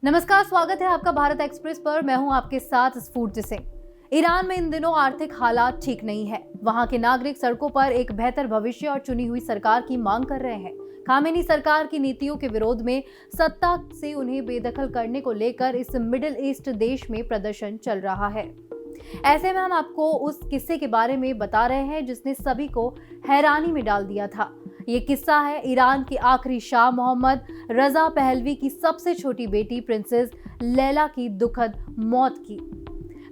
नमस्कार, स्वागत है आपका भारत एक्सप्रेस पर। मैं हूं आपके साथ स्फूर्ति सिंह। ईरान में इन दिनों आर्थिक हालात ठीक नहीं है। वहां के नागरिक सड़कों पर एक बेहतर भविष्य और चुनी हुई सरकार की मांग कर रहे हैं। खामेनी सरकार की नीतियों के विरोध में सत्ता से उन्हें बेदखल करने को लेकर इस मिडिल ईस्ट देश में प्रदर्शन चल रहा है। ऐसे में हम आपको उस किस्से के बारे में बता रहे हैं जिसने सभी को हैरानी में डाल दिया था। ये किस्सा है ईरान के आखिरी शाह मोहम्मद रजा पहलवी की सबसे छोटी बेटी प्रिंसेस लैला की दुखद मौत की।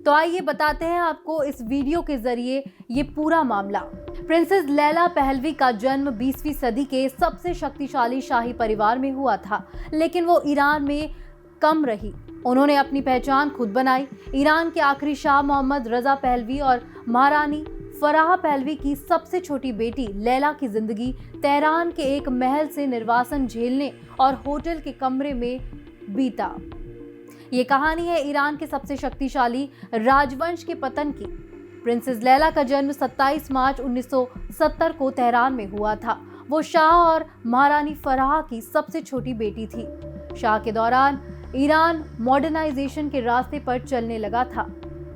तो आइए बताते हैं आपको इस वीडियो के जरिए ये पूरा मामला। प्रिंसेस लैला पहलवी का जन्म 20वीं सदी के सबसे शक्तिशाली शाही परिवार में हुआ था, लेकिन वो ईरान में कम रही। उन्होंने अपनी पहचान खुद बनाई। ईरान के आखिरी शाह मोहम्मद रजा पहलवी और महारानी फराह पहलवी की सबसे छोटी बेटी लैला की जिंदगी तेहरान के एक महल से निर्वासन झेलने और होटल के कमरे में बीता। ये कहानी है ईरान के सबसे शक्तिशाली राजवंश के पतन की। प्रिंसेस लैला का जन्म 27 मार्च 1970 को तेहरान में हुआ था। वो शाह और महारानी फराह की सबसे छोटी बेटी थी। शाह के दौरान ईरान मॉडर्नाइजेशन के रास्ते पर चलने लगा था।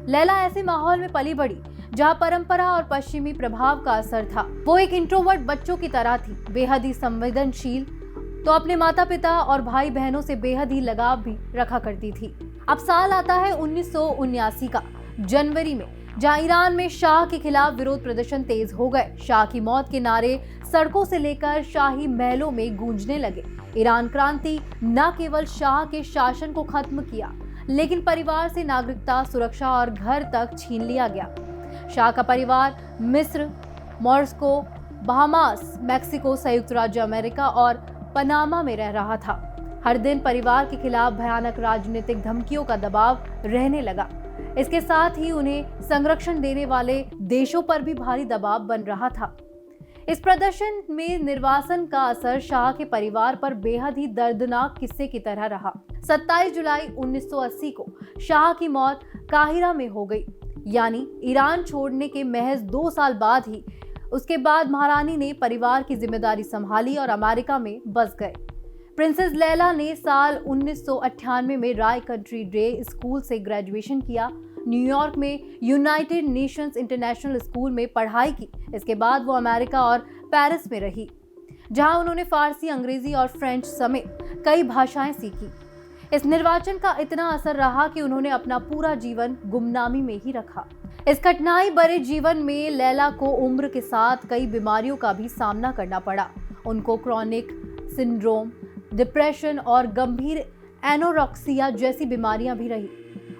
लैला ऐसे माहौल में पली बड़ी जहां परंपरा और पश्चिमी प्रभाव का असर था। वो एक इंट्रोवर्ट बच्चों की तरह थी, बेहद ही संवेदनशील, तो अपने माता पिता और भाई बहनों से बेहद ही लगाव भी रखा करती थी। अब साल आता है 1979 का जनवरी में, जहां ईरान में शाह के खिलाफ विरोध प्रदर्शन तेज हो गए। शाह की मौत के नारे सड़कों से लेकर शाही महलों में गूंजने लगे। ईरान क्रांति न केवल शाह के शासन को खत्म किया, लेकिन परिवार से नागरिकता, सुरक्षा और घर तक छीन लिया गया। शाह का परिवार मिस्र, मॉस्को, बहामास, मैक्सिको, संयुक्त राज्य अमेरिका और पनामा में रह रहा था। हर दिन परिवार के खिलाफ भयानक राजनीतिक धमकियों का दबाव रहने लगा। इसके साथ ही उन्हें संरक्षण देने वाले देशों पर भी भारी दबाव बन रहा था। इस प्रदर्शन में निर्वासन का असर शाह के परिवार पर बेहद ही दर्दनाक किस्से की तरह रहा। 27 जुलाई 1980 को शाह की मौत काहिरा में हो गई, यानी ईरान छोड़ने के महज 2 साल बाद ही। उसके बाद महारानी ने परिवार की जिम्मेदारी संभाली और अमेरिका में बस गए। प्रिंसेस लैला ने साल 1998 में राय कंट्री डे स्कूल से ग्रेजुएशन किया। न्यूयॉर्क में यूनाइटेड नेशंस इंटरनेशनल स्कूल में पढ़ाई की। इसके बाद वो अमेरिका और पेरिस में रही, जहां उन्होंने फारसी, अंग्रेजी और फ्रेंच समेत कई भाषाएं सीखी। इस निर्वाचन का इतना असर रहा कि उन्होंने अपना पूरा जीवन गुमनामी में ही रखा। इस कठिनाई भरे जीवन में लैला को उम्र के साथ कई बीमारियों का भी सामना करना पड़ा। उनको क्रॉनिक सिंड्रोम, डिप्रेशन और गंभीर एनोरेक्सिया जैसी बीमारियां भी रही।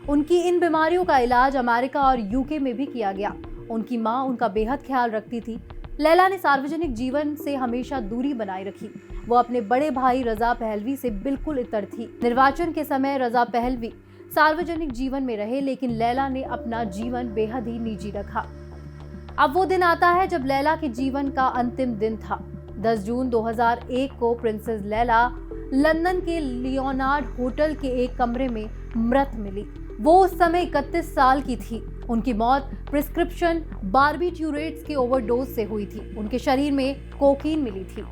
उनकी इन बीमारियों का इलाज अमेरिका और यूके में भी किया गया। उनकी मां उनका बेहद ख्याल रखती थी। लैला ने सार्वजनिक जीवन से हमेशा दूरी बनाए रखी। वो अपने बड़े भाई रजा पहलवी से बिल्कुल इतर थी। निर्वाचन के समय रजा पहलवी सार्वजनिक जीवन में रहे, लेकिन लैला ने अपना जीवन बेहद ही निजी रखा। अब वो दिन आता है जब लैला के जीवन का अंतिम दिन था। 10 जून 2001 को प्रिंसेस लैला लंदन के लियोनार्ड होटल के एक कमरे में मृत मिली। वो उस समय 31 साल की थी। उनकी मौत प्रिस्क्रिप्शन बार्बिट्यूरेट्स के ओवरडोज से हुई थी। उनके शरीर में कोकीन मिली थी।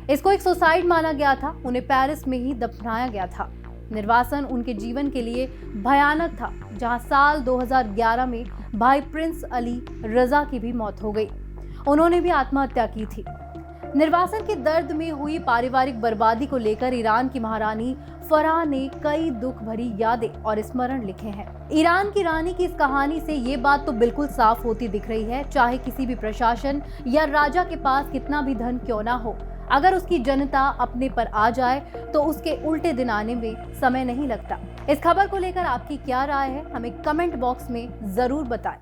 इसको एक सुसाइड माना गया था। उन्हें पेरिस में ही दफनाया गया था। निर्वासन उनके जीवन के लिए भयानक था, जहां साल 2011 में भाई प्रिंस अली रजा की भी मौत हो गई। उन्होंने भी आत्महत्या की थी। निर्वासन के दर्द में हुई पारिवारिक बर्बादी को लेकर ईरान की महारानी फराह ने कई दुख भरी यादें और स्मरण लिखे हैं। ईरान की रानी की इस कहानी से ये बात तो बिल्कुल साफ होती दिख रही है, चाहे किसी भी प्रशासन या राजा के पास कितना भी धन क्यों ना हो, अगर उसकी जनता अपने पर आ जाए तो उसके उल्टे दिन आने में समय नहीं लगता। इस खबर को लेकर आपकी क्या राय है, हमें कमेंट बॉक्स में जरूर बताएं।